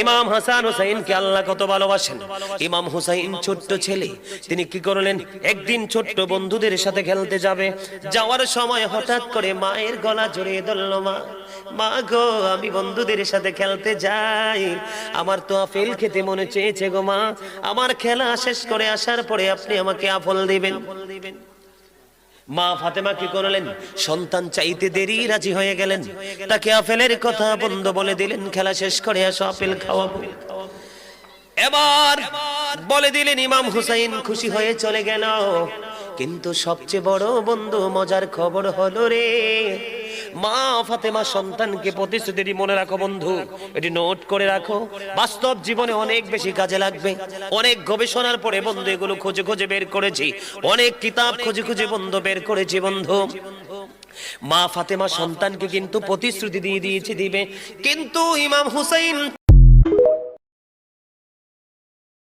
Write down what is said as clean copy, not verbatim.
ইমাম হাসান হুসাইনকে আল্লাহ কত ভালোবাসেন। ইমাম হুসাইন ছোট্ট ছেলে, তিনি কি করলেন, একদিন ছোট্ট বন্ধুদের সাথে খেলতে যাবে, যাওয়ার সময় হঠাৎ করে মায়ের গলা জড়িয়ে ধরল। মা গো, আমি বন্ধুদের সাথে খেলতে যাই, আমার তো আপেল খেতে মনে চেয়েছে গো মা, আমার খেলা শেষ করে আসার পরে আপনি আমাকে আপেল দিবেন। মা ফাতেমা কি করলেন, সন্তান চাইতে দেরি রাজি হয়ে গেলেন, তাকে আপেলের কথা বন্ধ বলে দিলেন, খেলা শেষ করে আসো আপেল খাওয়াবো। এবার বলে দিলেন, ইমাম হুসাইন খুশি হয়ে চলে গেল। কিন্তু সবচেয়ে বড় বন্ধু মজার খবর হলো রে, মা ফাতেমা সন্তানকে প্রতিশ্রুতি দিয়ে, মনে রাখো বন্ধু, এটি নোট করে রাখো, বাস্তব জীবনে অনেক বেশি কাজে লাগবে। অনেক গবেষণার পরে বন্ধু এগুলো খুঁজে খুঁজে বের করেছি, অনেক কিতাব খুঁজে খুঁজে বন্ধু বের করেছি বন্ধু। মা ফাতেমা সন্তানকে কিন্তু প্রতিশ্রুতি দিয়ে দিয়েছে দিবে, কিন্তু ইমাম হুসাইন